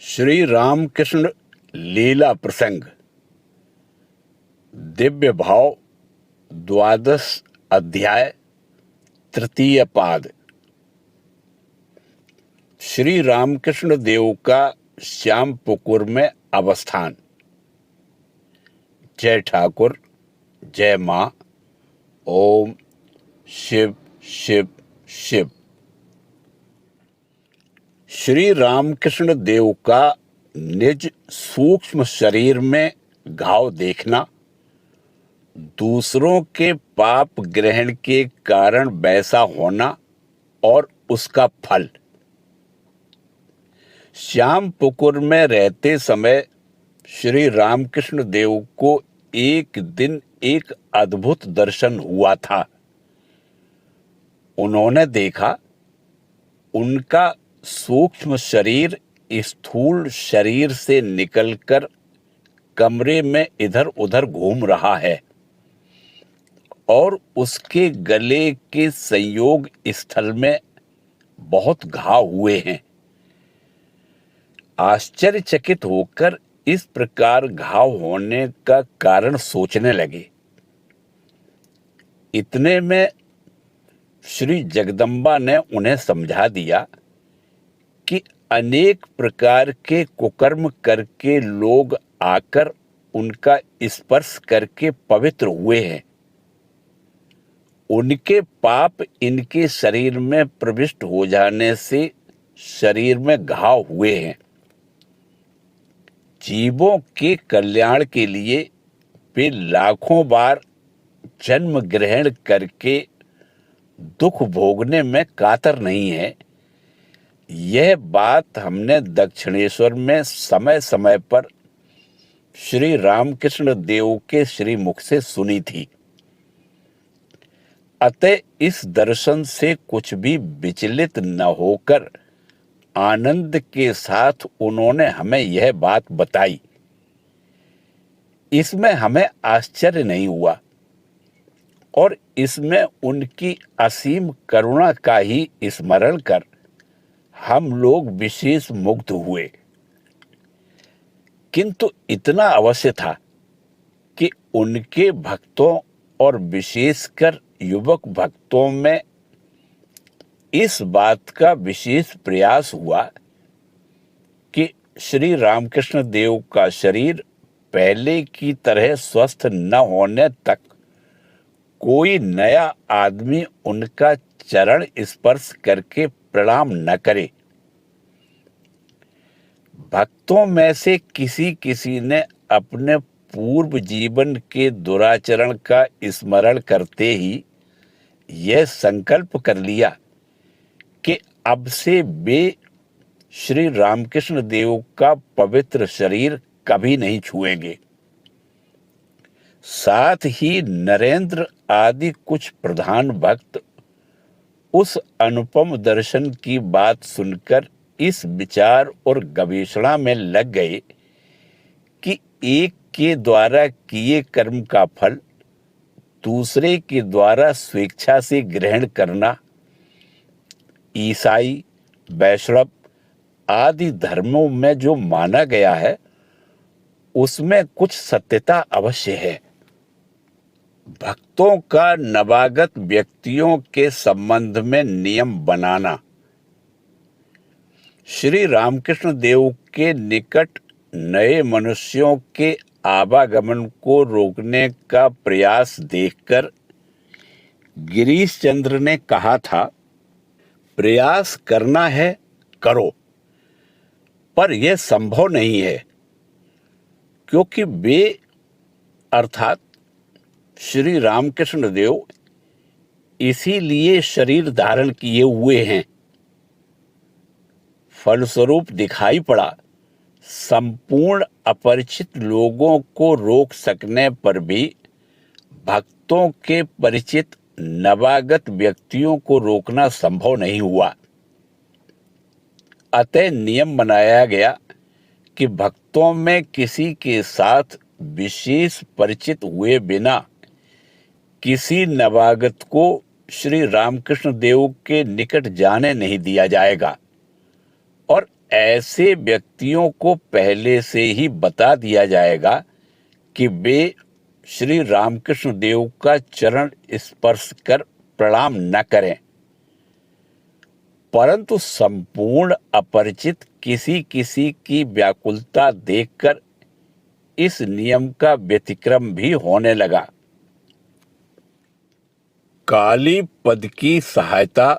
श्री रामकृष्ण लीला प्रसंग दिव्य भाव 12 अध्याय तृतीय पाद। श्री रामकृष्ण देव का श्यामपुकुर में अवस्थान। जय ठाकुर, जय मां। ओम शिव शिव शिव। श्री रामकृष्ण देव का निज सूक्ष्म शरीर में घाव देखना, दूसरों के पाप ग्रहण के कारण वैसा होना और उसका फल। श्यामपुकुर में रहते समय श्री रामकृष्ण देव को एक दिन एक अद्भुत दर्शन हुआ था। उन्होंने देखा उनका सूक्ष्म शरीर स्थूल शरीर से निकलकर कमरे में इधर उधर घूम रहा है और उसके गले के संयोग स्थल में बहुत घाव हुए हैं। आश्चर्यचकित होकर इस प्रकार घाव होने का कारण सोचने लगे। इतने में श्री जगदम्बा ने उन्हें समझा दिया कि अनेक प्रकार के कुकर्म करके लोग आकर उनका स्पर्श करके पवित्र हुए हैं। उनके पाप इनके शरीर में प्रविष्ट हो जाने से शरीर में घाव हुए हैं। जीवों के कल्याण के लिए वे लाखों बार जन्म ग्रहण करके दुख भोगने में कातर नहीं है। यह बात हमने दक्षिणेश्वर में समय समय पर श्री रामकृष्ण देव के श्रीमुख से सुनी थी। अतः इस दर्शन से कुछ भी विचलित न होकर आनंद के साथ उन्होंने हमें यह बात बताई। इसमें हमें आश्चर्य नहीं हुआ और इसमें उनकी असीम करुणा का ही स्मरण कर हम लोग विशेष मुग्ध हुए। किंतु इतना अवश्य था कि उनके भक्तों और विशेषकर युवक भक्तों में इस बात का विशेष प्रयास हुआ कि श्री रामकृष्ण देव का शरीर पहले की तरह स्वस्थ न होने तक कोई नया आदमी उनका चरण स्पर्श करके प्रणाम न करे। भक्तों में से किसी किसी ने अपने पूर्व जीवन के दुराचरण का स्मरण करते ही यह संकल्प कर लिया कि अब से वे श्री रामकृष्ण देव का पवित्र शरीर कभी नहीं छुएंगे। साथ ही नरेंद्र आदि कुछ प्रधान भक्त उस अनुपम दर्शन की बात सुनकर इस विचार और गवेषणा में लग गए कि एक के द्वारा किए कर्म का फल दूसरे के द्वारा स्वेच्छा से ग्रहण करना ईसाई, वैष्णव आदि धर्मों में जो माना गया है उसमें कुछ सत्यता अवश्य है। भक्तों का नवागत व्यक्तियों के संबंध में नियम बनाना, श्री रामकृष्ण देव के निकट नए मनुष्यों के आवागमन को रोकने का प्रयास देखकर गिरीश चंद्र ने कहा था, प्रयास करना है करो, पर यह संभव नहीं है क्योंकि वे अर्थात श्री रामकृष्ण देव इसीलिए शरीर धारण किए हुए हैं। फलस्वरूप दिखाई पड़ा संपूर्ण अपरिचित लोगों को रोक सकने पर भी भक्तों के परिचित नवागत व्यक्तियों को रोकना संभव नहीं हुआ। अतः नियम बनाया गया कि भक्तों में किसी के साथ विशेष परिचित हुए बिना किसी नवागत को श्री रामकृष्ण देव के निकट जाने नहीं दिया जाएगा और ऐसे व्यक्तियों को पहले से ही बता दिया जाएगा कि वे श्री रामकृष्ण देव का चरण स्पर्श कर प्रणाम न करें, परंतु संपूर्ण अपरिचित किसी किसी की व्याकुलता देखकर इस नियम का व्यतिक्रम भी होने लगा। काली पद की सहायता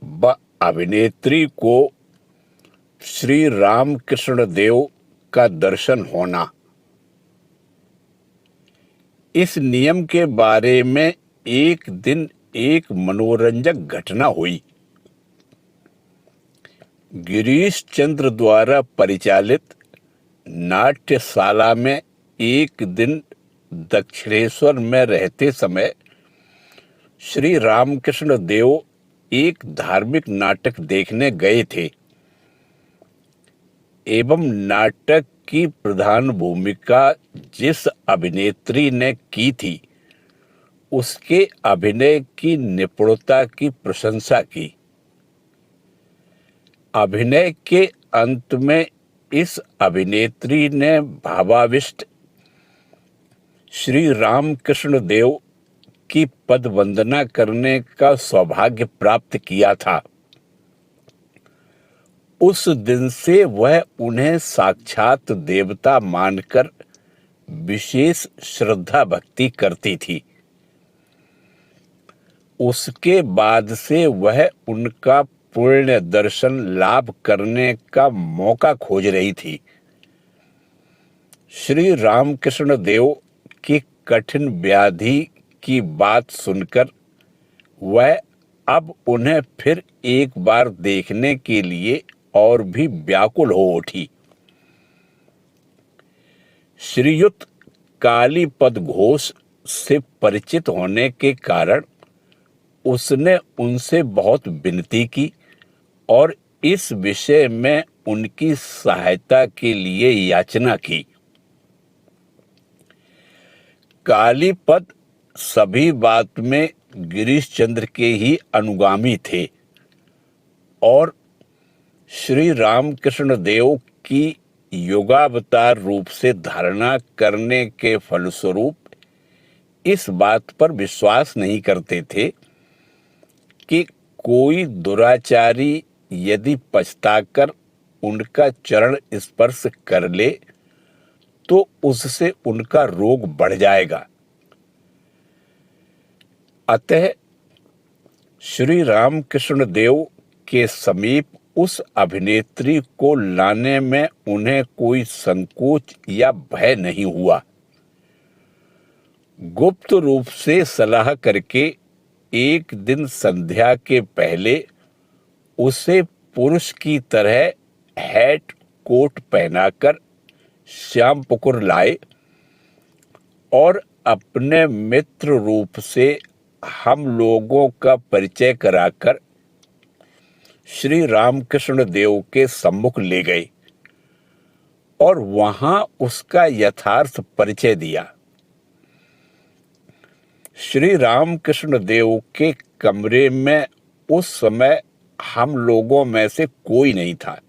व अभिनेत्री को श्री रामकृष्ण देव का दर्शन होना। इस नियम के बारे में एक दिन एक मनोरंजक घटना हुई। गिरीश चंद्र द्वारा परिचालित नाट्यशाला में एक दिन दक्षिणेश्वर में रहते समय श्री रामकृष्ण देव एक धार्मिक नाटक देखने गए थे एवं नाटक की प्रधान भूमिका जिस अभिनेत्री ने की थी उसके अभिनय की निपुणता की प्रशंसा की। अभिनय के अंत में इस अभिनेत्री ने भावाविष्ट श्री रामकृष्ण देव की पद वंदना करने का सौभाग्य प्राप्त किया था। उस दिन से वह उन्हें साक्षात देवता मानकर विशेष श्रद्धा भक्ति करती थी। उसके बाद से वह उनका पुण्य दर्शन लाभ करने का मौका खोज रही थी। श्री रामकृष्ण देव की कठिन व्याधि की बात सुनकर वह अब उन्हें फिर एक बार देखने के लिए और भी व्याकुल हो उठी। श्रीयुत कालीपद घोष से परिचित होने के कारण उसने उनसे बहुत विनती की और इस विषय में उनकी सहायता के लिए याचना की। कालीपद सभी बात में गिरीश चंद्र के ही अनुगामी थे और श्री रामकृष्ण देव की योगावतार रूप से धारणा करने के फलस्वरूप इस बात पर विश्वास नहीं करते थे कि कोई दुराचारी यदि पछताकर उनका चरण स्पर्श कर ले तो उससे उनका रोग बढ़ जाएगा। अतः श्री रामकृष्ण देव के समीप उस अभिनेत्री को लाने में उन्हें कोई संकोच या भय नहीं हुआ। गुप्त रूप से सलाह करके एक दिन संध्या के पहले उसे पुरुष की तरह हैट कोट पहनाकर श्यामपुकुर लाए और अपने मित्र रूप से हम लोगों का परिचय कराकर श्री रामकृष्ण देव के सम्मुख ले गए और वहां उसका यथार्थ परिचय दिया। श्री रामकृष्ण देव के कमरे में उस समय हम लोगों में से कोई नहीं था,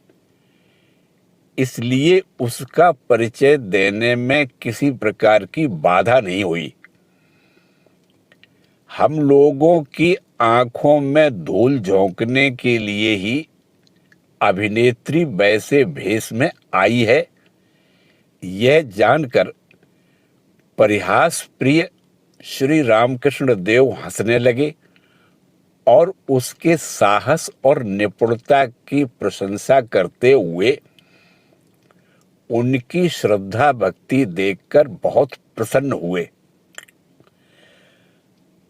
इसलिए उसका परिचय देने में किसी प्रकार की बाधा नहीं हुई। हम लोगों की आंखों में धूल झोंकने के लिए ही अभिनेत्री वैसे भेष में आई है, यह जानकर परिहास प्रिय श्री रामकृष्ण देव हंसने लगे और उसके साहस और निपुणता की प्रशंसा करते हुए उनकी श्रद्धा भक्ति देखकर बहुत प्रसन्न हुए।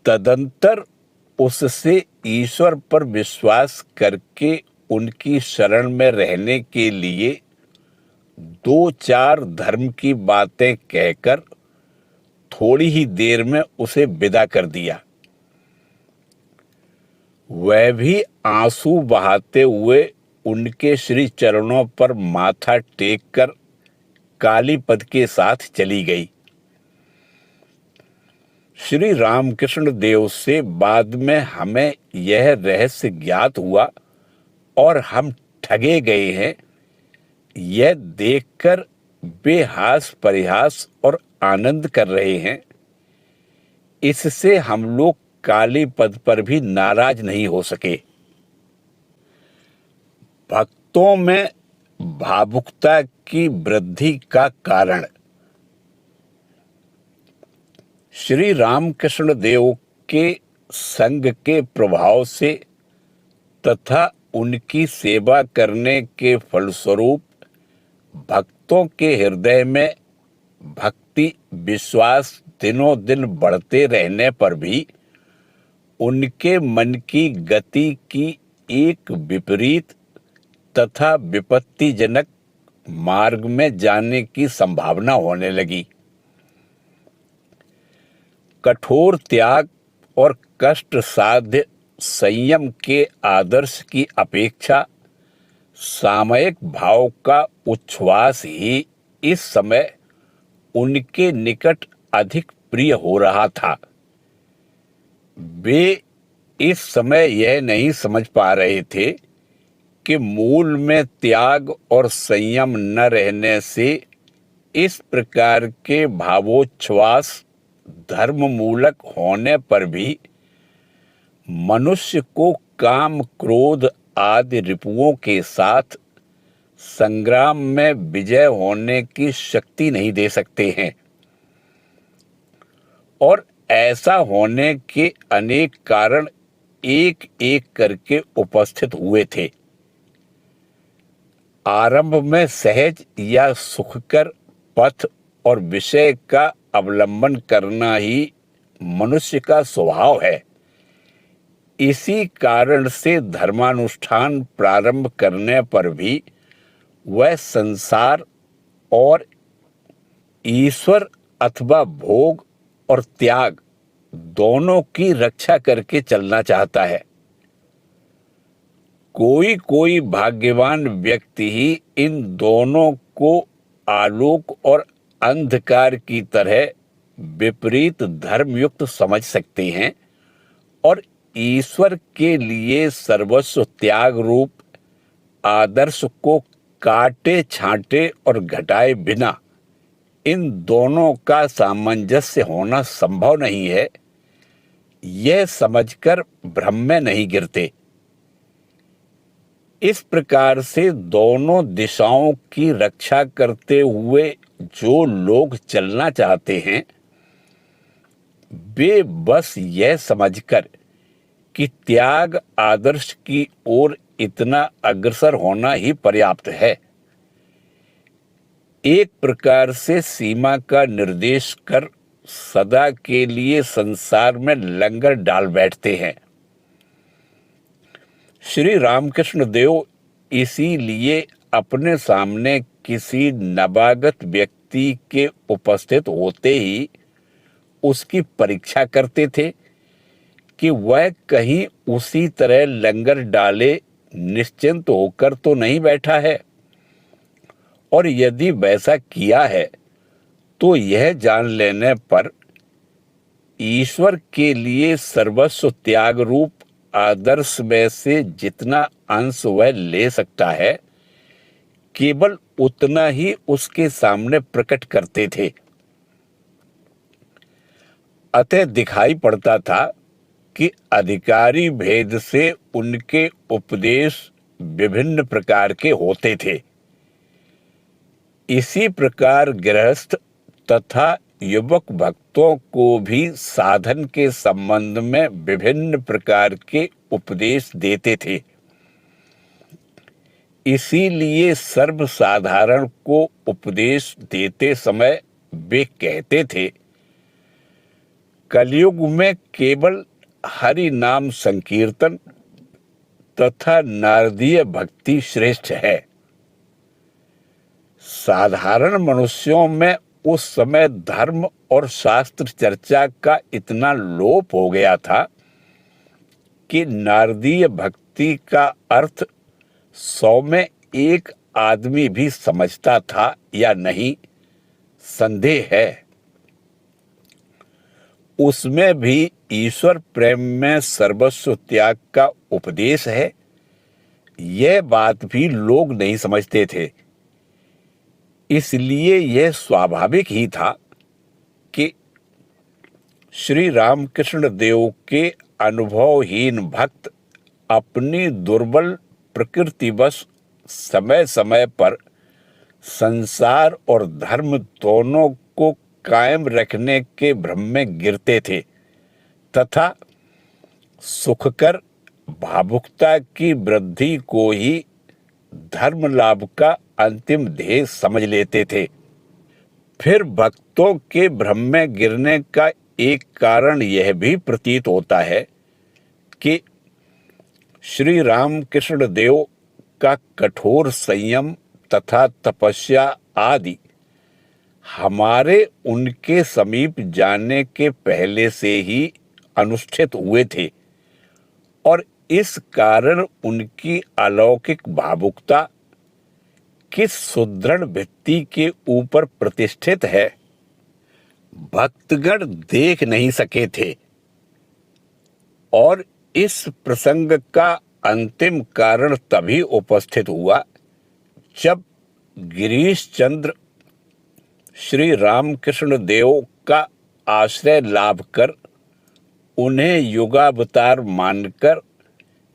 तदंतर उससे ईश्वर पर विश्वास करके उनकी शरण में रहने के लिए 2-4 धर्म की बातें कहकर थोड़ी ही देर में उसे विदा कर दिया। वह भी आंसू बहाते हुए उनके श्री चरणों पर माथा टेक कर कालीपद के साथ चली गई। श्री रामकृष्ण देव से बाद में हमें यह रहस्य ज्ञात हुआ और हम ठगे गए हैं यह देखकर वे हास परिहास और आनंद कर रहे हैं, इससे हम लोग काली पद पर भी नाराज नहीं हो सके। भक्तों में भावुकता की वृद्धि का कारण। श्री रामकृष्ण देव के संग के प्रभाव से तथा उनकी सेवा करने के फलस्वरूप भक्तों के हृदय में भक्ति विश्वास दिनों दिन बढ़ते रहने पर भी उनके मन की गति की एक विपरीत तथा विपत्तिजनक मार्ग में जाने की संभावना होने लगी। कठोर त्याग और कष्ट साध्य संयम के आदर्श की अपेक्षा सामयिक भाव का उच्छ्वास ही इस समय उनके निकट अधिक प्रिय हो रहा था। वे इस समय यह नहीं समझ पा रहे थे कि मूल में त्याग और संयम न रहने से इस प्रकार के भावोच्छ्वास धर्ममूलक होने पर भी मनुष्य को काम क्रोध आदि रिपुओं के साथ संग्राम में विजय होने की शक्ति नहीं दे सकते हैं, और ऐसा होने के अनेक कारण एक एक करके उपस्थित हुए थे। आरंभ में सहज या सुखकर पथ और विषय का अवलंबन करना ही मनुष्य का स्वभाव है। इसी कारण से धर्मानुष्ठान प्रारंभ करने पर भी वह संसार और ईश्वर अथवा भोग और त्याग दोनों की रक्षा करके चलना चाहता है। कोई कोई भाग्यवान व्यक्ति ही इन दोनों को आलोक और अंधकार की तरह विपरीत धर्मयुक्त समझ सकते हैं और ईश्वर के लिए सर्वस्व त्याग रूप आदर्श को काटे छांटे और घटाए बिना इन दोनों का सामंजस्य होना संभव नहीं है, यह समझकर भ्रम में नहीं गिरते। इस प्रकार से दोनों दिशाओं की रक्षा करते हुए जो लोग चलना चाहते हैं, वे बस यह समझकर कि त्याग आदर्श की ओर इतना अग्रसर होना ही पर्याप्त है, एक प्रकार से सीमा का निर्देश कर सदा के लिए संसार में लंगर डाल बैठते हैं। श्री रामकृष्ण देव इसीलिए अपने सामने किसी नवागत व्यक्ति के उपस्थित होते ही उसकी परीक्षा करते थे कि वह कहीं उसी तरह लंगर डाले निश्चिंत होकर तो नहीं बैठा है, और यदि वैसा किया है तो यह जान लेने पर ईश्वर के लिए सर्वस्व त्याग रूप आदर्श में से जितना अंश वह ले सकता है, केवल उतना ही उसके सामने प्रकट करते थे। अतः दिखाई पड़ता था कि अधिकारी भेद से उनके उपदेश विभिन्न प्रकार के होते थे। इसी प्रकार गृहस्थ तथा युवक भक्तों को भी साधन के संबंध में विभिन्न प्रकार के उपदेश देते थे। इसीलिए सर्वसाधारण को उपदेश देते समय वे कहते थे, कलयुग में केवल हरि नाम संकीर्तन तथा नारदीय भक्ति श्रेष्ठ है। साधारण मनुष्यों में उस समय धर्म और शास्त्र चर्चा का इतना लोप हो गया था कि नारदीय भक्ति का अर्थ 100 में 1 आदमी भी समझता था या नहीं, संदेह है। उसमें भी ईश्वर प्रेम में सर्वस्व त्याग का उपदेश है, यह बात भी लोग नहीं समझते थे। इसलिए यह स्वाभाविक ही था कि श्री रामकृष्ण देव के अनुभवहीन भक्त अपनी दुर्बल प्रकृतिवश समय समय पर संसार और धर्म दोनों को कायम रखने के भ्रम में गिरते थे तथा सुखकर भावुकता की वृद्धि को ही धर्म लाभ का अंतिम ध्येय समझ लेते थे। फिर भक्तों के भ्रम में गिरने का एक कारण यह भी प्रतीत होता है कि श्री रामकृष्ण देव का कठोर संयम तथा तपस्या आदि हमारे उनके समीप जाने के पहले से ही अनुष्ठित हुए थे और इस कारण उनकी अलौकिक भावुकता किस सुदृढ़ भित्ति के ऊपर प्रतिष्ठित है, भक्तगण देख नहीं सके थे। और इस प्रसंग का अंतिम कारण तभी उपस्थित हुआ जब गिरीश चंद्र श्री रामकृष्ण देव का आश्रय लाभ कर उन्हें युगावतार मानकर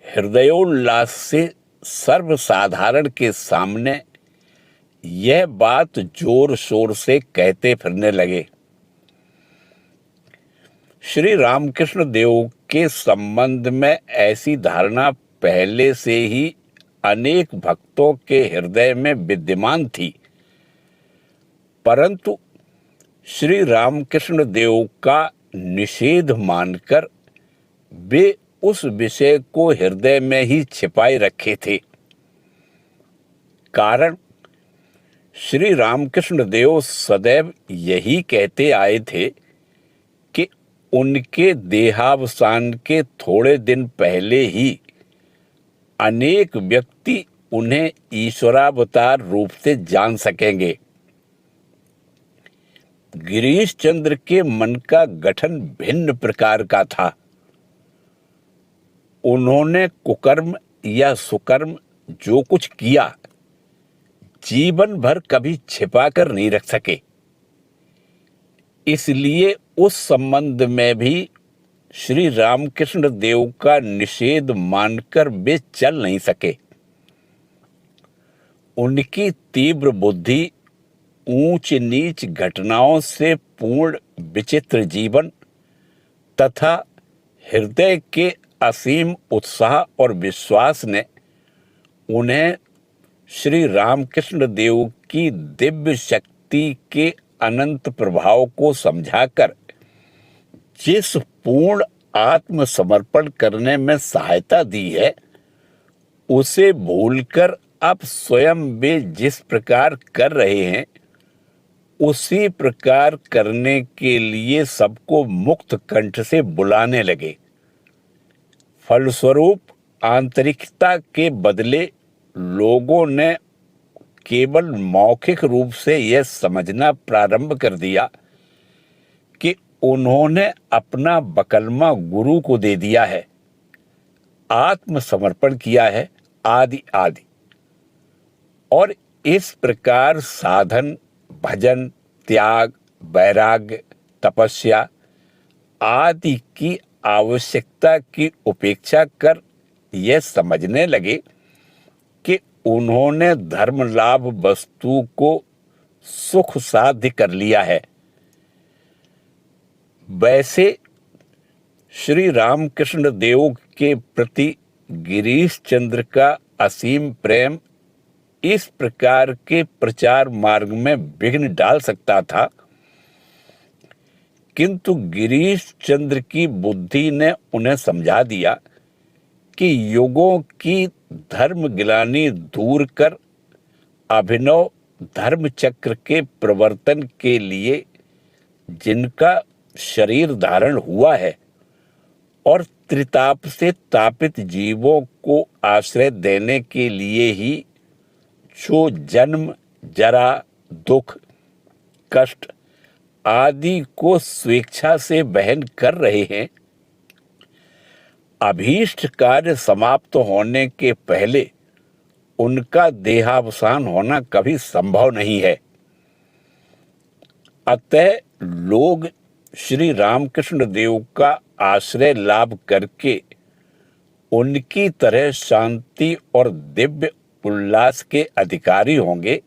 हृदयोल्लास से सर्वसाधारण के सामने यह बात जोर शोर से कहते फिरने लगे। श्री रामकृष्ण देव के संबंध में ऐसी धारणा पहले से ही अनेक भक्तों के हृदय में विद्यमान थी, परंतु श्री रामकृष्ण देव का निषेध मानकर वे उस विषय को हृदय में ही छिपाए रखे थे। कारण श्री रामकृष्ण देव सदैव यही कहते आए थे कि उनके देहावसान के थोड़े दिन पहले ही अनेक व्यक्ति उन्हें ईश्वरावतार रूप से जान सकेंगे। गिरीश चंद्र के मन का गठन भिन्न प्रकार का था। उन्होंने कुकर्म या सुकर्म जो कुछ किया जीवन भर कभी छिपा कर नहीं रख सके, इसलिए उस संबंध में भी श्री रामकृष्ण देव का निषेध मानकर वे चल नहीं सके। उनकी तीव्र बुद्धि ऊंच नीच घटनाओं से पूर्ण विचित्र जीवन तथा हृदय के असीम उत्साह और विश्वास ने उन्हें श्री रामकृष्ण देव की दिव्य शक्ति के अनंत प्रभाव को समझाकर जिस पूर्ण आत्मसमर्पण करने में सहायता दी है, उसे भूलकर अब स्वयं वे जिस प्रकार कर रहे हैं उसी प्रकार करने के लिए सबको मुक्त कंठ से बुलाने लगे। फलस्वरूप आंतरिकता के बदले लोगों ने केवल मौखिक रूप से यह समझना प्रारंभ कर दिया कि उन्होंने अपना बकलमा गुरु को दे दिया है, आत्मसमर्पण किया है आदि आदि। और इस प्रकार साधन, भजन, त्याग, वैराग्य, तपस्या आदि की आवश्यकता की उपेक्षा कर यह समझने लगे कि उन्होंने धर्म लाभ वस्तु को सुख साध्य कर लिया है। वैसे श्री रामकृष्ण देव के प्रति गिरीश चंद्र का असीम प्रेम इस प्रकार के प्रचार मार्ग में विघ्न डाल सकता था, किंतु गिरीश चंद्र की बुद्धि ने उन्हें समझा दिया कि युगों की धर्म गिलानी दूर कर अभिनव धर्म चक्र के प्रवर्तन के लिए जिनका शरीर धारण हुआ है और त्रिताप से तापित जीवों को आश्रय देने के लिए ही जो जन्म, जरा, दुख, कष्ट आदि को स्वेच्छा से वहन कर रहे हैं, अभीष्ट कार्य समाप्त होने के पहले उनका देहावसान होना कभी संभव नहीं है। अतः लोग श्री रामकृष्ण देव का आश्रय लाभ करके उनकी तरह शांति और दिव्य उल्लास के अधिकारी होंगे,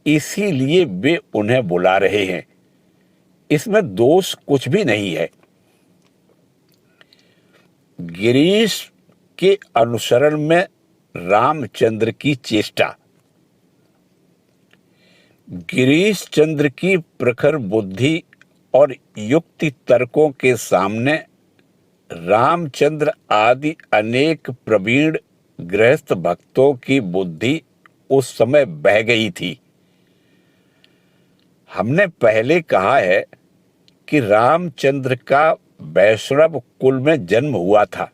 इसीलिए वे उन्हें बुला रहे हैं। इसमें दोष कुछ भी नहीं है। गिरीश के अनुसरण में रामचंद्र की चेष्टा। गिरीश चंद्र की प्रखर बुद्धि और युक्ति तर्कों के सामने रामचंद्र आदि अनेक प्रवीण गृहस्थ भक्तों की बुद्धि उस समय बह गई थी। हमने पहले कहा है कि रामचंद्र का वैष्णव कुल में जन्म हुआ था,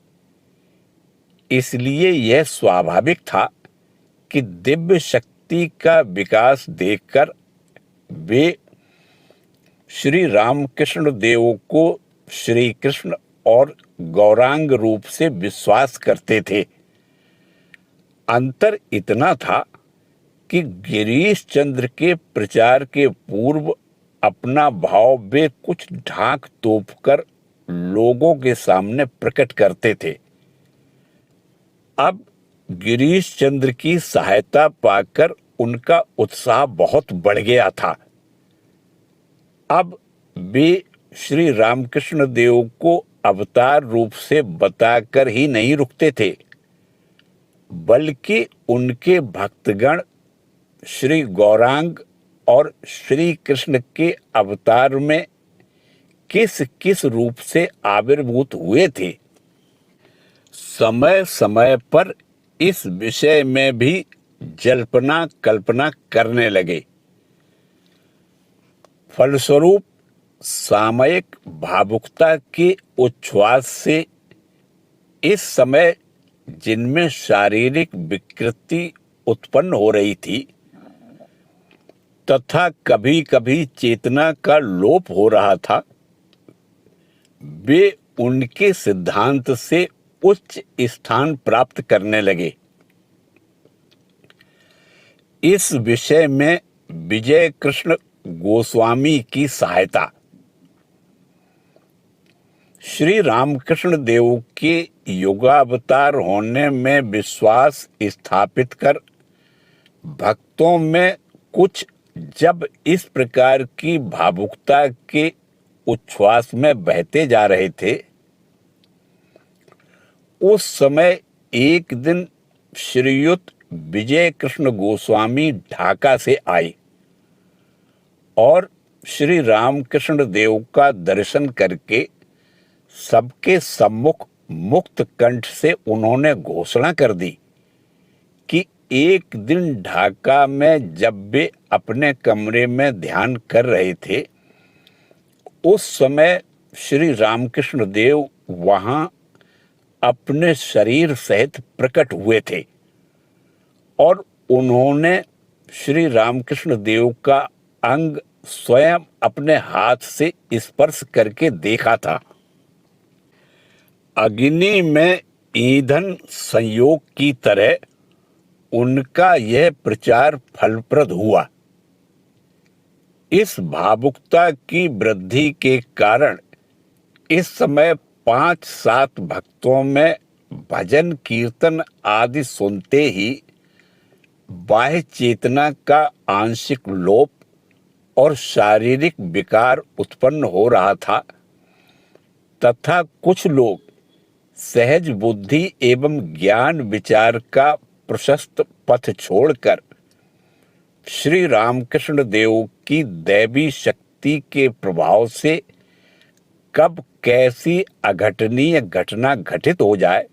इसलिए यह स्वाभाविक था कि दिव्य शक्ति का विकास देखकर वे श्री रामकृष्ण देव को श्री कृष्ण और गौरांग रूप से विश्वास करते थे। अंतर इतना था कि गिरीश चंद्र के प्रचार के पूर्व अपना भाव वे कुछ ढांक तोपकर लोगों के सामने प्रकट करते थे। अब गिरीश चंद्र की सहायता पाकर उनका उत्साह बहुत बढ़ गया था। अब वे श्री रामकृष्ण देव को अवतार रूप से बताकर ही नहीं रुकते थे, बल्कि उनके भक्तगण श्री गौरांग और श्री कृष्ण के अवतार में किस किस रूप से आविर्भूत हुए थे, समय समय पर इस विषय में भी जल्पना कल्पना करने लगे। फलस्वरूप सामयिक भावुकता के उच्छ्वास से इस समय जिनमें शारीरिक विकृति उत्पन्न हो रही थी तथा कभी कभी चेतना का लोप हो रहा था, वे उनके सिद्धांत से उच्च स्थान प्राप्त करने लगे। इस विषय में विजय कृष्ण गोस्वामी की सहायता। श्री रामकृष्ण देव के युगावतार होने में विश्वास स्थापित कर भक्तों में कुछ जब इस प्रकार की भावुकता के उच्छ्वास में बहते जा रहे थे, उस समय एक दिन श्रीयुत विजय कृष्ण गोस्वामी ढाका से आए और श्री रामकृष्ण देव का दर्शन करके सबके सम्मुख मुक्त कंठ से उन्होंने घोषणा कर दी कि एक दिन ढाका में जब वे अपने कमरे में ध्यान कर रहे थे, उस समय श्री रामकृष्ण देव वहां अपने शरीर सहित प्रकट हुए थे और उन्होंने श्री रामकृष्ण देव का अंग स्वयं अपने हाथ से स्पर्श करके देखा था। अग्नि में ईंधन संयोग की तरह उनका यह प्रचार फलप्रद हुआ। इस भावुकता की वृद्धि के कारण इस समय 5-7 भक्तों में भजन कीर्तन आदि सुनते ही बाह्य चेतना का आंशिक लोप और शारीरिक विकार उत्पन्न हो रहा था तथा कुछ लोग सहज बुद्धि एवं ज्ञान विचार का प्रशस्त पथ छोड़कर श्री रामकृष्ण देव की दैवी शक्ति के प्रभाव से कब कैसी अघटनीय घटना घटित हो जाए,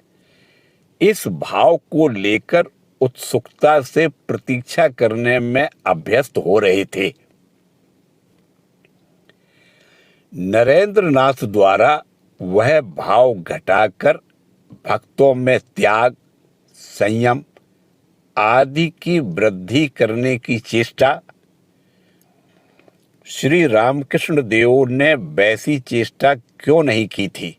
इस भाव को लेकर उत्सुकता से प्रतीक्षा करने में अभ्यस्त हो रहे थे। नरेंद्र नाथ द्वारा वह भाव घटाकर भक्तों में त्याग, संयम आदि की वृद्धि करने की चेष्टा, श्री रामकृष्ण देव ने वैसी चेष्टा क्यों नहीं की थी?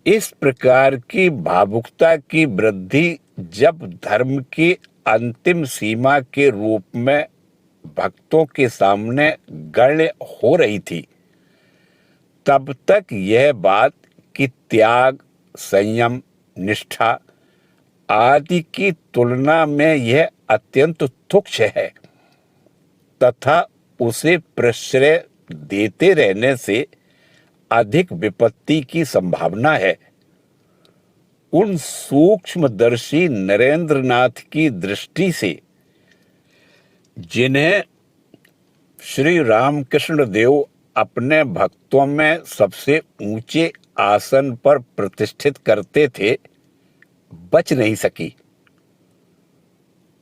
इस प्रकार की भावुकता की वृद्धि जब धर्म की अंतिम सीमा के रूप में भक्तों के सामने गण्य हो रही थी, तब तक यह बात कि त्याग, संयम, निष्ठा आदि की तुलना में यह अत्यंत तुच्छ है तथा उसे प्रश्रय देते रहने से अधिक विपत्ति की संभावना है, उन सूक्ष्मदर्शी नरेंद्रनाथ की दृष्टि से, जिन्हें श्री रामकृष्ण देव अपने भक्तों में सबसे ऊंचे आसन पर प्रतिष्ठित करते थे, बच नहीं सकी।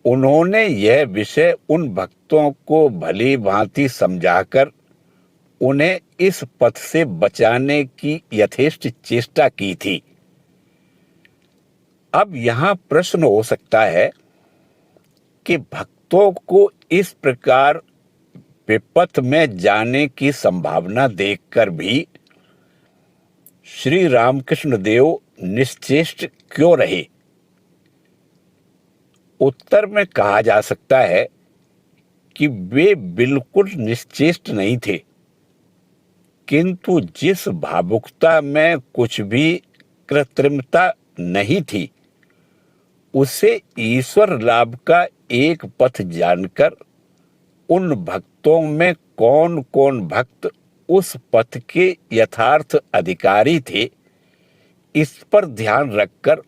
उन्होंने यह विषय उन भक्तों को भली भांति समझाकर उन्हें इस पथ से बचाने की यथेष्ट चेष्टा की थी। अब यहाँ प्रश्न हो सकता है कि भक्तों को इस प्रकार विपथ में जाने की संभावना देखकर भी श्री रामकृष्ण देव निश्चेष्ट क्यों रहे? उत्तर में कहा जा सकता है कि वे बिल्कुल निश्चेष्ट नहीं थे, किंतु जिस भावुकता में कुछ भी कृत्रिमता नहीं थी, उसे ईश्वर लाभ का एक पथ जानकर उन भक्तों में कौन कौन भक्त उस पथ के यथार्थ अधिकारी थे, इस पर ध्यान रखकर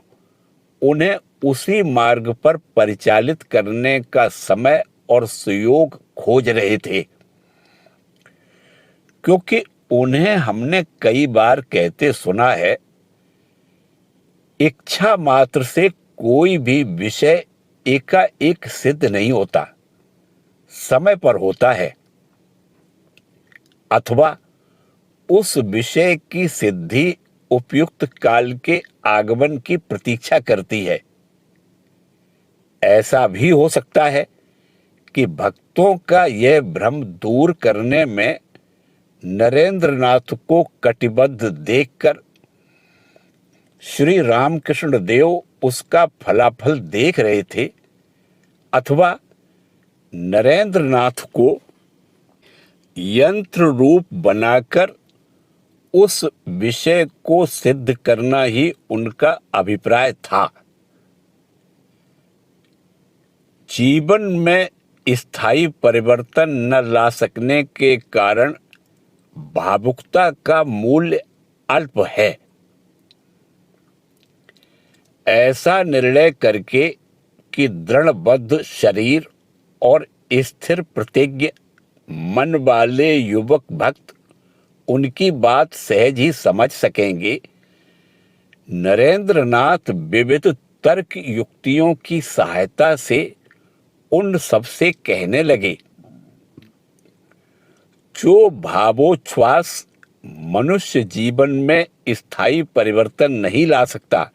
उन्हें उसी मार्ग पर परिचालित करने का समय और सुयोग खोज रहे थे। क्योंकि उन्हें हमने कई बार कहते सुना है, इच्छा मात्र से कोई भी विषय एकाएक सिद्ध नहीं होता, समय पर होता है, अथवा उस विषय की सिद्धि उपयुक्त काल के आगमन की प्रतीक्षा करती है। ऐसा भी हो सकता है कि भक्तों का यह भ्रम दूर करने में नरेंद्रनाथ को कटिबद्ध देखकर श्री रामकृष्ण देव उसका फलाफल देख रहे थे, अथवा नरेंद्रनाथ को यंत्र रूप बनाकर उस विषय को सिद्ध करना ही उनका अभिप्राय था। जीवन में स्थायी परिवर्तन न ला सकने के कारण भावुकता का मूल्य अल्प है। ऐसा निर्णय करके कि दृढ़बद्ध शरीर और स्थिर प्रतिज्ञ मन वाले युवक भक्त उनकी बात सहज ही समझ सकेंगे, नरेंद्रनाथ विविध तर्क युक्तियों की सहायता से उन सबसे कहने लगे, जो भावोच्छ्वास मनुष्य जीवन में स्थायी परिवर्तन नहीं ला सकता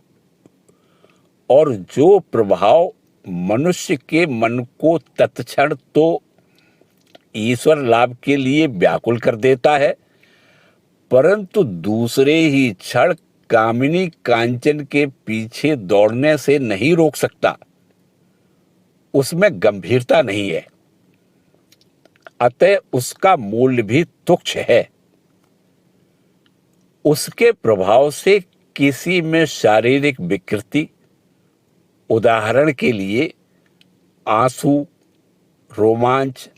और जो प्रभाव मनुष्य के मन को तत्क्षण तो ईश्वर लाभ के लिए व्याकुल कर देता है, परंतु दूसरे ही क्षण कामिनी कांचन के पीछे दौड़ने से नहीं रोक सकता, उसमें गंभीरता नहीं है, अतः उसका मूल्य भी तुच्छ है। उसके प्रभाव से किसी में शारीरिक विकृति, उदाहरण के लिए आंसू, रोमांच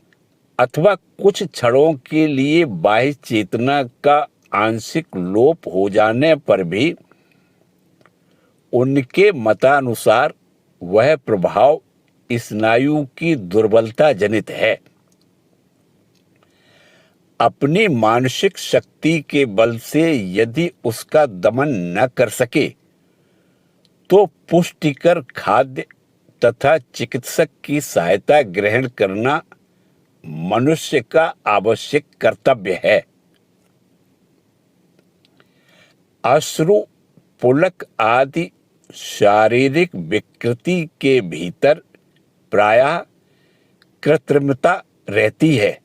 अथवा कुछ क्षणों के लिए बाह्य चेतना का आंशिक लोप हो जाने पर भी उनके मतानुसार वह प्रभाव स्नायु की दुर्बलता जनित है। अपनी मानसिक शक्ति के बल से यदि उसका दमन न कर सके तो पुष्टिकर खाद्य तथा चिकित्सक की सहायता ग्रहण करना मनुष्य का आवश्यक कर्तव्य है। अश्रु, पुलक आदि शारीरिक विकृति के भीतर प्रायः कृत्रिमता रहती है।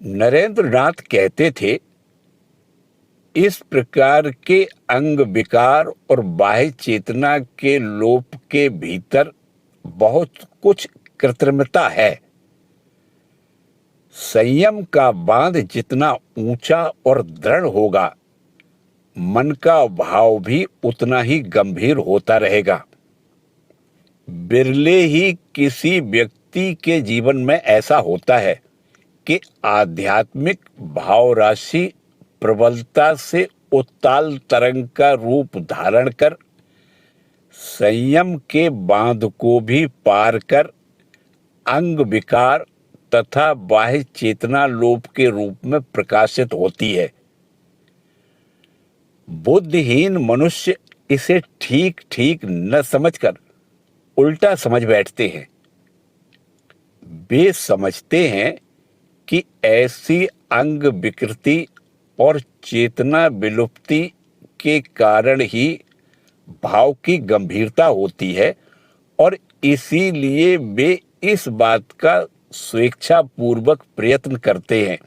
नरेंद्रनाथ कहते थे, इस प्रकार के अंग विकार और बाह्य चेतना के लोप के भीतर बहुत कुछ कृत्रिमता है। संयम का बांध जितना ऊंचा और दृढ़ होगा, मन का भाव भी उतना ही गंभीर होता रहेगा। बिरले ही किसी व्यक्ति के जीवन में ऐसा होता है कि आध्यात्मिक भाव राशि प्रबलता से उत्ताल तरंग का रूप धारण कर संयम के बांध को भी पार कर अंग विकार तथा बाह्य चेतना लोप के रूप में प्रकाशित होती है। बुद्धिहीन मनुष्य इसे ठीक ठीक न समझकर उल्टा समझ बैठते हैं। वे समझते हैं कि ऐसी अंग विकृति और चेतना विलुप्ति के कारण ही भाव की गंभीरता होती है और इसीलिए वे इस बात का स्वेच्छापूर्वक प्रयत्न करते हैं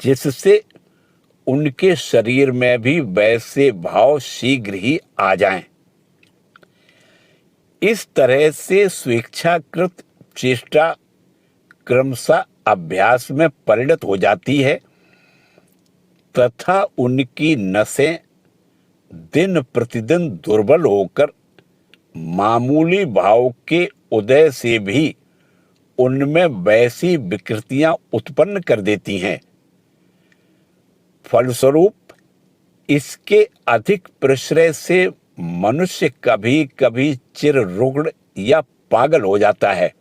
जिससे उनके शरीर में भी वैसे भाव शीघ्र ही आ जाएं। इस तरह से स्वेच्छाकृत चेष्टा क्रमशः अभ्यास में परिणत हो जाती है तथा उनकी नसें दिन प्रतिदिन दुर्बल होकर मामूली भाव के उदय से भी उनमें वैसी विकृतियां उत्पन्न कर देती हैं। फलस्वरूप इसके अधिक प्रश्रय से मनुष्य कभी कभी चिर रुग्ण या पागल हो जाता है।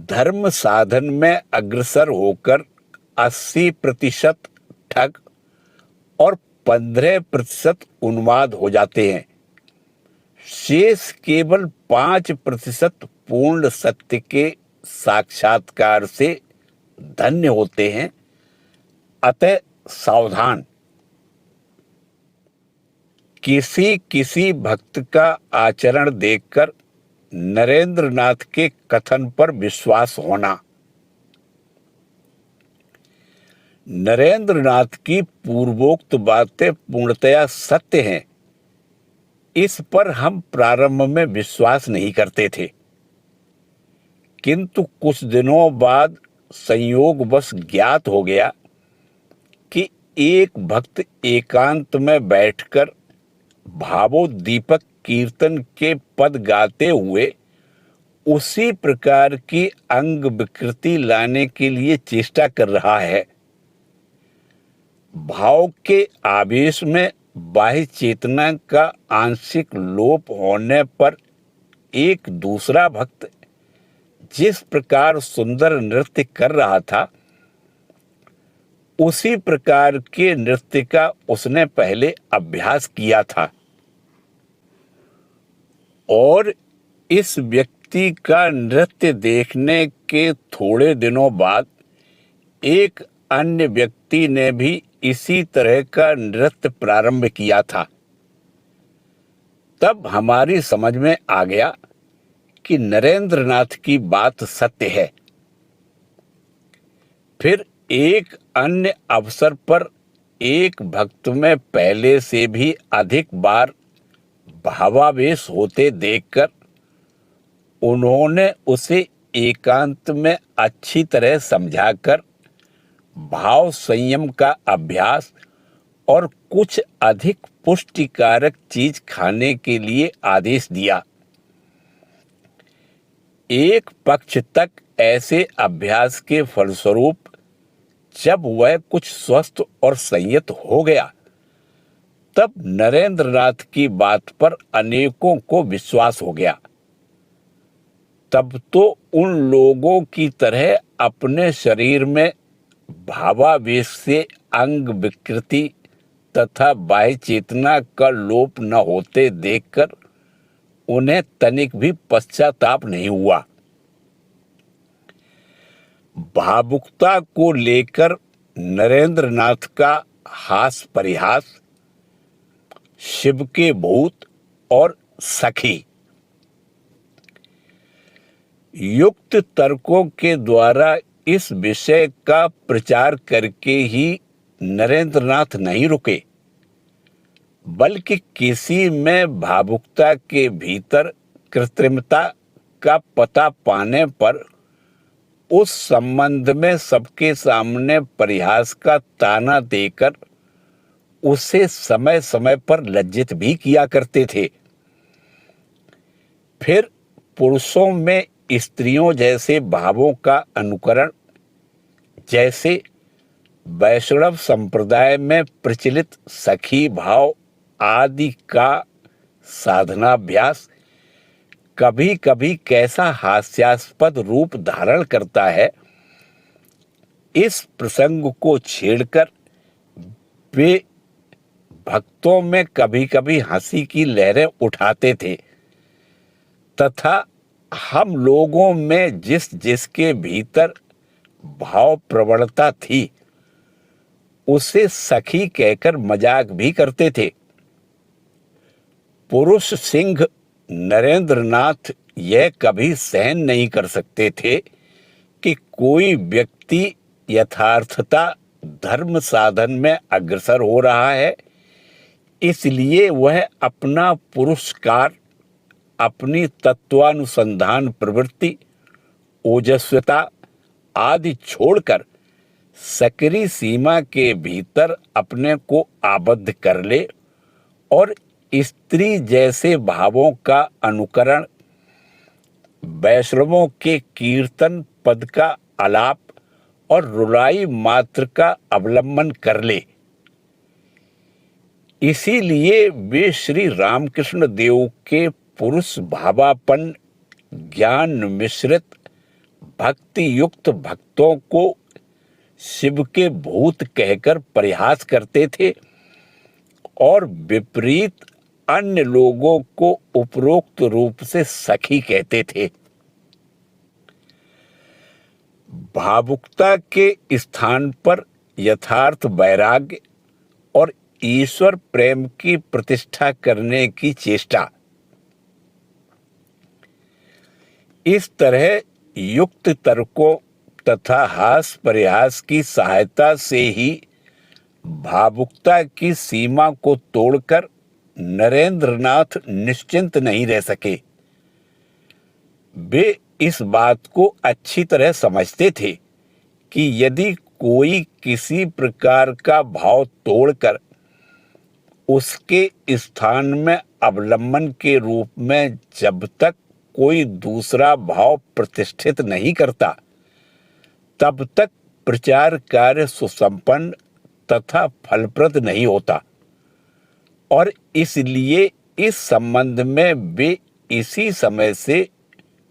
धर्म साधन में अग्रसर होकर 80% ठग और 15% उन्माद हो जाते हैं। शेष केवल 5% पूर्ण सत्य के साक्षात्कार से धन्य होते हैं। अतः सावधान। किसी किसी भक्त का आचरण देखकर नरेंद्र नाथ के कथन पर विश्वास होना। नरेंद्र नाथ की पूर्वोक्त बातें पूर्णतया सत्य हैं। इस पर हम प्रारंभ में विश्वास नहीं करते थे, किंतु कुछ दिनों बाद संयोगवश ज्ञात हो गया कि एक भक्त एकांत में बैठकर भावोद्दीपक कीर्तन के पद गाते हुए उसी प्रकार की अंग विकृति लाने के लिए चेष्टा कर रहा है। भाव के आवेश में बाह्य चेतना का आंशिक लोप होने पर एक दूसरा भक्त जिस प्रकार सुंदर नृत्य कर रहा था, उसी प्रकार के नृत्य का उसने पहले अभ्यास किया था और इस व्यक्ति का नृत्य देखने के थोड़े दिनों बाद एक अन्य व्यक्ति ने भी इसी तरह का नृत्य प्रारंभ किया था। तब हमारी समझ में आ गया कि नरेंद्र नाथ की बात सत्य है। फिर एक अन्य अवसर पर एक भक्त में पहले से भी अधिक बार भावावेश होते देखकर उन्होंने उसे एकांत में अच्छी तरह समझाकर भाव संयम का अभ्यास और कुछ अधिक पुष्टिकारक चीज खाने के लिए आदेश दिया। एक पक्ष तक ऐसे अभ्यास के फलस्वरूप जब वह कुछ स्वस्थ और संयत हो गया, तब नरेंद्र नाथ की बात पर अनेकों को विश्वास हो गया। तब तो उन लोगों की तरह अपने शरीर में भावावेश से अंग विकृति तथा बाह्य चेतना का लोप न होते देखकर उन्हें तनिक भी पश्चाताप नहीं हुआ। भावुकता को लेकर नरेंद्र नाथ का हास परिहास, शिव के भूत और सखी युक्त तर्कों के द्वारा इस विषय का प्रचार करके ही नरेंद्र नाथ नहीं रुके, बल्कि किसी में भावुकता के भीतर कृत्रिमता, का पता पाने पर उस संबंध में सबके सामने परिहास का ताना देकर उसे समय समय पर लज्जित भी किया करते थे। फिर पुरुषों में स्त्रियों जैसे भावों का अनुकरण, जैसे वैष्णव संप्रदाय में प्रचलित सखी भाव आदि का साधनाभ्यास कभी कभी कैसा हास्यास्पद रूप धारण करता है, इस प्रसंग को छेड़कर वे भक्तों में कभी कभी हंसी की लहरें उठाते थे तथा हम लोगों में जिस जिसके भीतर भाव प्रवणता थी उसे सखी कहकर मजाक भी करते थे। पुरुष सिंह नरेंद्रनाथ यह कभी सहन नहीं कर सकते थे कि कोई व्यक्ति यथार्थता धर्म साधन में अग्रसर हो रहा है, इसलिए वह अपना पुरुषकार, अपनी तत्वानुसंधान प्रवृत्ति, ओजस्वता आदि छोड़कर सकरी सीमा के भीतर अपने को आबद्ध कर ले और स्त्री जैसे भावों का अनुकरण, वैष्णवों के कीर्तन पद का आलाप और रुलाई मात्र का अवलंबन कर ले। इसीलिए वे श्री रामकृष्ण देव के पुरुष भावापन ज्ञान मिश्रित भक्ति युक्त भक्तों को शिव के भूत कहकर परिहास करते थे और विपरीत अन्य लोगों को उपरोक्त रूप से सखी कहते थे। भावुकता के स्थान पर यथार्थ वैराग्य और ईश्वर प्रेम की प्रतिष्ठा करने की चेष्टा, इस तरह युक्त तर्कों तथा हास परिहास की सहायता से ही भावुकता की सीमा को तोड़कर नरेंद्रनाथ निश्चिंत नहीं रह सके। वे इस बात को अच्छी तरह समझते थे कि यदि कोई किसी प्रकार का भाव तोड़कर उसके स्थान में अवलंबन के रूप में जब तक कोई दूसरा भाव प्रतिष्ठित नहीं करता, तब तक प्रचार कार्य सुसंपन्न तथा फलप्रद नहीं होता और इसलिए इस संबंध में वे इसी समय से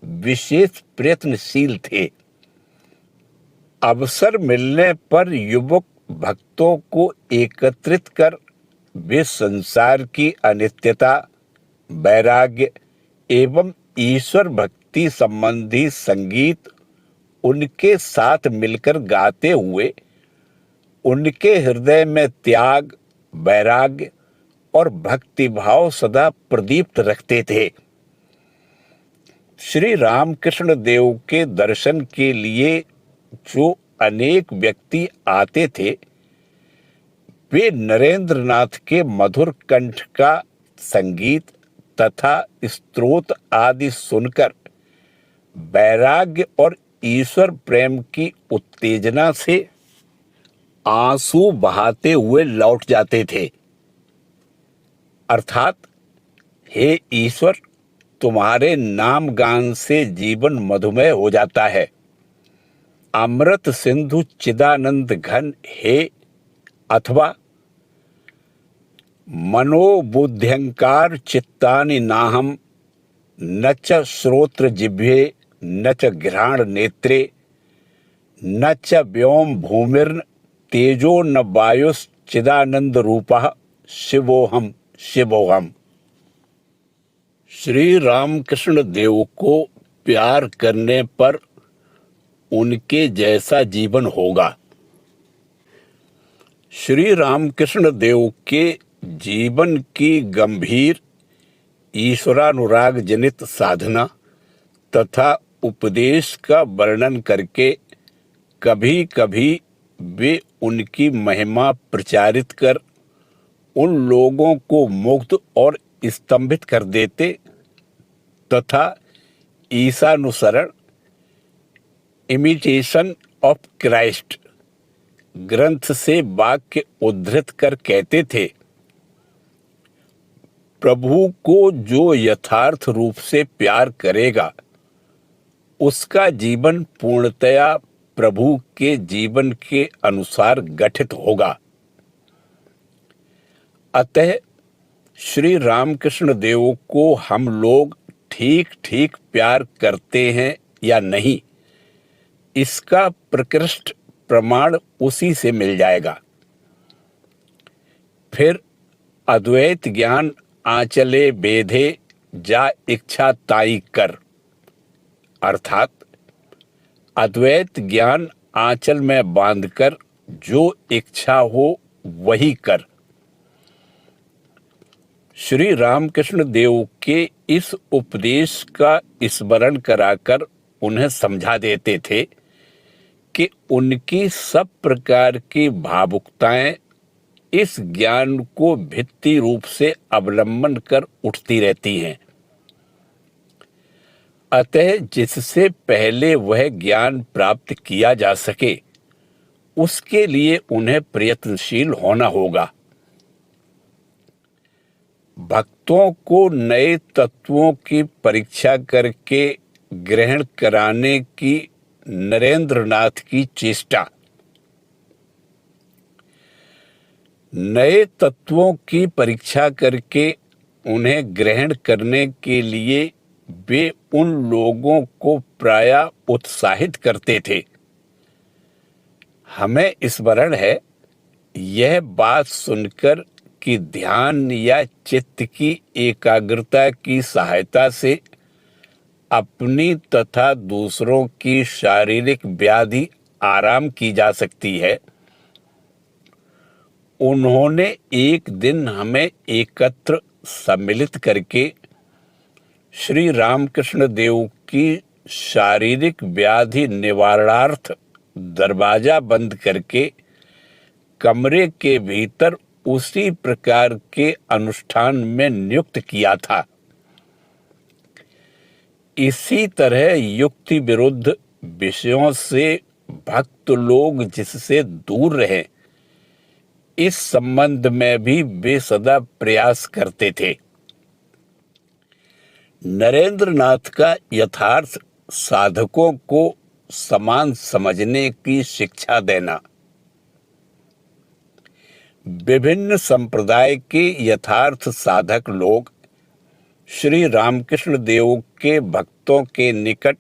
विशेष प्रयत्नशील थे। अवसर मिलने पर युवक भक्तों को एकत्रित कर वे संसार की अनित्यता, वैराग्य एवं ईश्वर भक्ति संबंधी संगीत उनके साथ मिलकर गाते हुए उनके हृदय में त्याग, वैराग्य और भक्तिभाव सदा प्रदीप्त रखते थे। श्री रामकृष्ण देव के दर्शन के लिए जो अनेक व्यक्ति आते थे, वे नरेंद्रनाथ के मधुर कंठ का संगीत तथा स्तोत्र आदि सुनकर वैराग्य और ईश्वर प्रेम की उत्तेजना से आंसू बहाते हुए लौट जाते थे। अर्थात, हे ईश्वर, तुम्हारे नाम गान से जीवन मधुमेह हो जाता है। अमृत सिंधु चिदानंद घन हे, अथवा मनोबुद्ध्यंकार चित्तानि नाहम न च श्रोत्र जिह्वे न च घ्राण नेत्रे न च व्योम भूमिर्न तेजो न वायुश्चिदानंद रूपः शिवोहम शिवोहम। श्री रामकृष्ण देव को प्यार करने पर उनके जैसा जीवन होगा। श्री रामकृष्ण देव के जीवन की गंभीर ईश्वरानुराग जनित साधना तथा उपदेश का वर्णन करके कभी कभी वे उनकी महिमा प्रचारित कर उन लोगों को मुग्ध और स्तंभित कर देते तथा ईसानुसरण, इमिटेशन ऑफ क्राइस्ट ग्रंथ से वाक्य उद्धृत कर कहते थे, प्रभु को जो यथार्थ रूप से प्यार करेगा उसका जीवन पूर्णतया प्रभु के जीवन के अनुसार गठित होगा। अतः श्री रामकृष्ण देव को हम लोग ठीक ठीक प्यार करते हैं या नहीं, इसका प्रकृष्ट प्रमाण उसी से मिल जाएगा। फिर अद्वैत ज्ञान आंचले बेधे जा इच्छा ताई कर, अर्थात अद्वैत ज्ञान आंचल में बांधकर जो इच्छा हो वही कर। श्री रामकृष्ण देव के इस उपदेश का स्मरण कराकर उन्हें समझा देते थे कि उनकी सब प्रकार की भावुकताएं इस ज्ञान को भित्ति रूप से अवलंबन कर उठती रहती हैं। अतः जिससे पहले वह ज्ञान प्राप्त किया जा सके उसके लिए उन्हें प्रयत्नशील होना होगा। भक्तों को नए तत्वों की परीक्षा करके ग्रहण कराने की नरेंद्रनाथ की चेष्टा। नए तत्वों की परीक्षा करके उन्हें ग्रहण करने के लिए वे उन लोगों को प्रायः उत्साहित करते थे। हमें स्मरण है यह बात सुनकर कि ध्यान या चित्त की एकाग्रता की सहायता से अपनी तथा दूसरों की शारीरिक व्याधि आराम की जा सकती है। उन्होंने एक दिन हमें एकत्र सम्मिलित करके श्री रामकृष्ण देव की शारीरिक व्याधि निवारणार्थ दरवाजा बंद करके कमरे के भीतर उसी प्रकार के अनुष्ठान में नियुक्त किया था। इसी तरह युक्ति विरुद्ध विषयों से भक्त लोग जिससे दूर रहें, इस संबंध में भी वे सदा प्रयास करते थे। नरेंद्रनाथ का यथार्थ साधकों को समान समझने की शिक्षा देना। विभिन्न संप्रदाय के यथार्थ साधक लोग श्री रामकृष्ण देव के भक्तों के निकट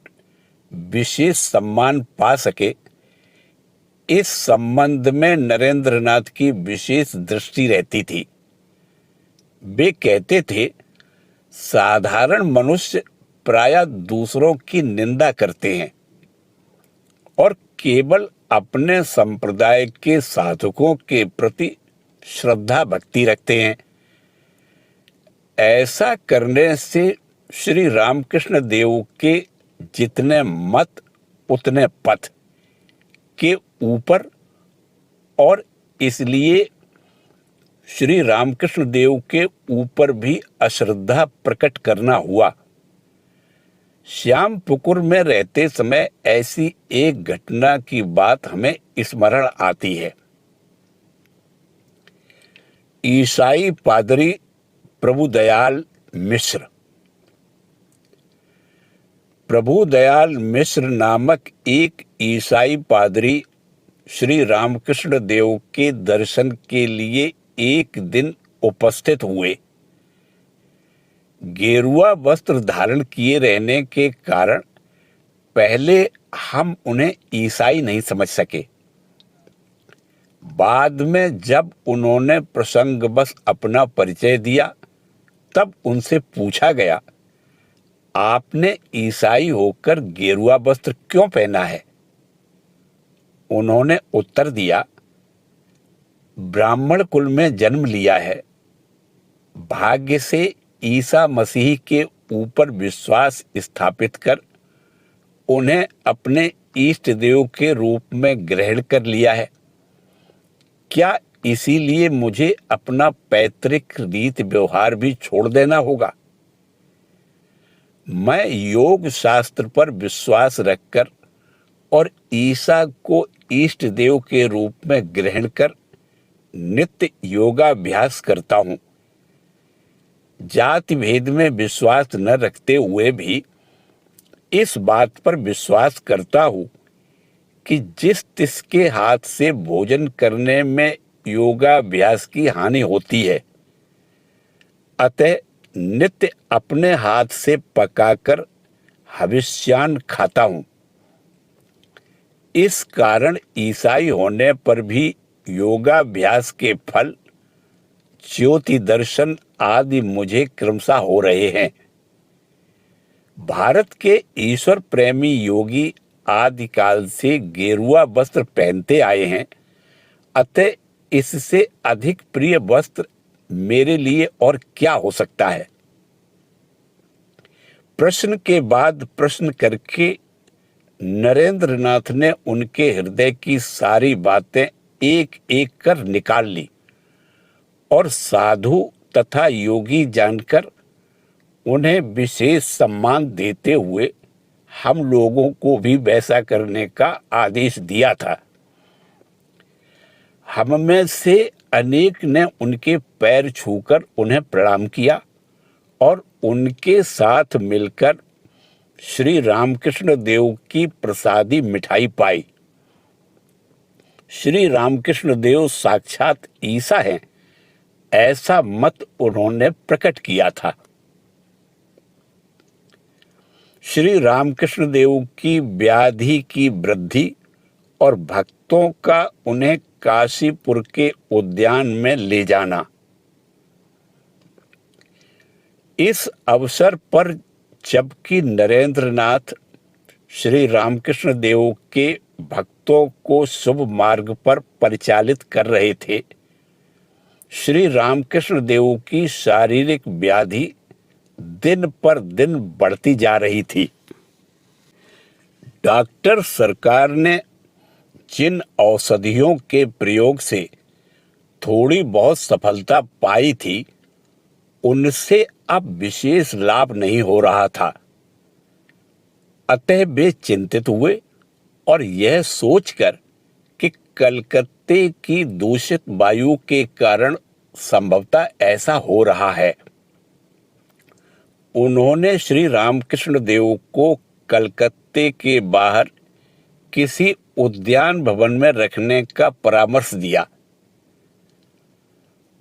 विशेष सम्मान पा सके, इस संबंध में नरेंद्रनाथ की विशेष दृष्टि रहती थी। वे कहते थे, साधारण मनुष्य प्रायः दूसरों की निंदा करते हैं और केवल अपने संप्रदाय के साधकों के प्रति श्रद्धा भक्ति रखते हैं। ऐसा करने से श्री रामकृष्ण देव के जितने मत उतने पथ के ऊपर, और इसलिए श्री रामकृष्ण देव के ऊपर भी अश्रद्धा प्रकट करना हुआ। श्यामपुकुर में रहते समय ऐसी एक घटना की बात हमें स्मरण आती है। ईसाई पादरी प्रभुदयाल मिश्र नामक एक ईसाई पादरी श्री रामकृष्ण देव के दर्शन के लिए एक दिन उपस्थित हुए। गेरुआ वस्त्र धारण किए रहने के कारण पहले हम उन्हें ईसाई नहीं समझ सके। बाद में जब उन्होंने प्रसंगवश अपना परिचय दिया तब उनसे पूछा गया, आपने ईसाई होकर गेरुआ वस्त्र क्यों पहना है? उन्होंने उत्तर दिया, ब्राह्मण कुल में जन्म लिया है, भाग्य से ईसा मसीह के ऊपर विश्वास स्थापित कर उन्हें अपने इष्ट देव के रूप में ग्रहण कर लिया है। क्या इसीलिए मुझे अपना पैतृक रीत व्यवहार भी छोड़ देना होगा? मैं योग शास्त्र पर विश्वास रखकर और ईसा को इष्ट देव के रूप में ग्रहण कर नित्य योगाभ्यास करता हूँ। जाति भेद में विश्वास न रखते हुए भी इस बात पर विश्वास करता हूँ कि जिस तिसके हाथ से भोजन करने में योगाभ्यास की हानि होती है, अतः नित्य अपने हाथ से पकाकर हविष्यान्न खाता हूँ। इस कारण ईसाई होने पर भी योगाभ्यास के फल, ज्योति दर्शन आदि मुझे क्रमशः हो रहे हैं। भारत के ईश्वर प्रेमी योगी आदिकाल से गेरुआ वस्त्र पहनते आए हैं, अतः इससे अधिक प्रिय वस्त्र मेरे लिए और क्या हो सकता है। प्रश्न के बाद प्रश्न करके नरेंद्रनाथ ने उनके हृदय की सारी बातें एक एक कर निकाल ली और साधु तथा योगी जानकर उन्हें विशेष सम्मान देते हुए हम लोगों को भी वैसा करने का आदेश दिया था। हम में से अनेक ने उनके पैर छूकर उन्हें प्रणाम किया और उनके साथ मिलकर श्री रामकृष्ण देव की प्रसादी मिठाई पाई। श्री रामकृष्ण देव साक्षात ईसा हैं, ऐसा मत उन्होंने प्रकट किया था। श्री रामकृष्ण देव की व्याधि की वृद्धि और भक्तों का उन्हें काशीपुर के उद्यान में ले जाना। इस अवसर पर जबकि नरेंद्रनाथ श्री रामकृष्ण देव के भक्तों को शुभ मार्ग पर परिचालित कर रहे थे, श्री रामकृष्ण देव की शारीरिक व्याधि दिन पर दिन बढ़ती जा रही थी। डॉक्टर सरकार ने जिन औषधियों के प्रयोग से थोड़ी बहुत सफलता पाई थी, उनसे अब विशेष लाभ नहीं हो रहा था। अतः वे चिंतित हुए और यह सोचकर कि कलकत्ते की दूषित वायु के कारण संभवतः ऐसा हो रहा है, उन्होंने श्री रामकृष्ण देव को कलकत्ते के बाहर किसी उद्यान भवन में रखने का परामर्श दिया।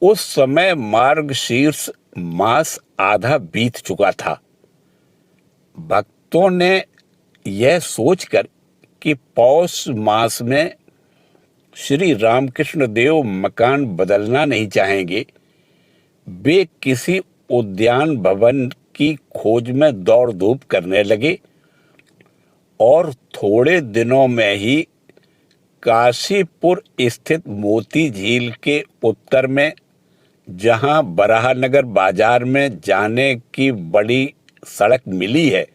उस समय मार्गशीर्ष मास आधा बीत चुका था। भक्तों ने यह सोचकर कि पौष मास में श्री रामकृष्ण देव मकान बदलना नहीं चाहेंगे, वे किसी उद्यान भवन की खोज में दौड़ धूप करने लगे और थोड़े दिनों में ही काशीपुर स्थित मोती झील के उत्तर में, जहां बराहनगर बाजार में जाने की बड़ी सड़क मिली है,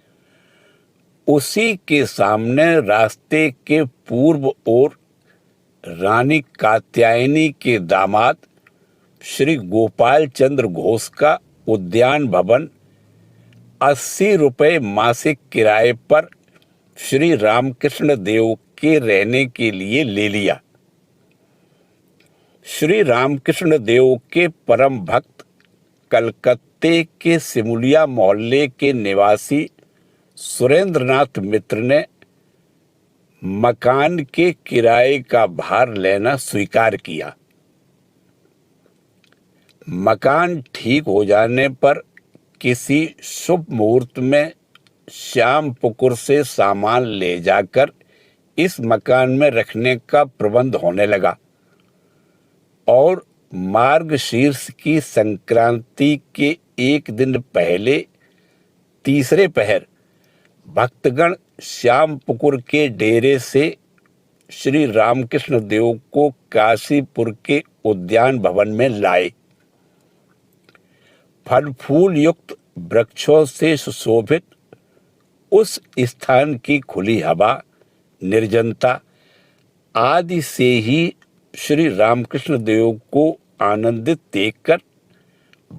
उसी के सामने रास्ते के पूर्व ओर रानी कात्यायनी के दामाद श्री गोपाल चंद्र घोष का उद्यान भवन 80 रुपये मासिक किराए पर श्री रामकृष्ण देव के रहने के लिए ले लिया। श्री रामकृष्ण देव के परम भक्त कलकत्ते के सिमुलिया मोहल्ले के निवासी सुरेंद्रनाथ मित्र ने मकान के किराए का भार लेना स्वीकार किया। मकान ठीक हो जाने पर किसी शुभ मुहूर्त में श्यामपुकुर से सामान ले जाकर इस मकान में रखने का प्रबंध होने लगा और मार्गशीर्ष की संक्रांति के एक दिन पहले तीसरे पहर भक्तगण श्यामपुकुर के डेरे से श्री रामकृष्ण देव को काशीपुर के उद्यान भवन में लाए। फल फूल युक्त वृक्षों से सुशोभित उस स्थान की खुली हवा, निर्जनता आदि से ही श्री रामकृष्ण देव को आनंदित देखकर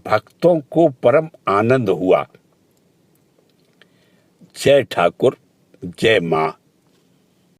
भक्तों को परम आनंद हुआ। जय ठाकुर, जय माँ।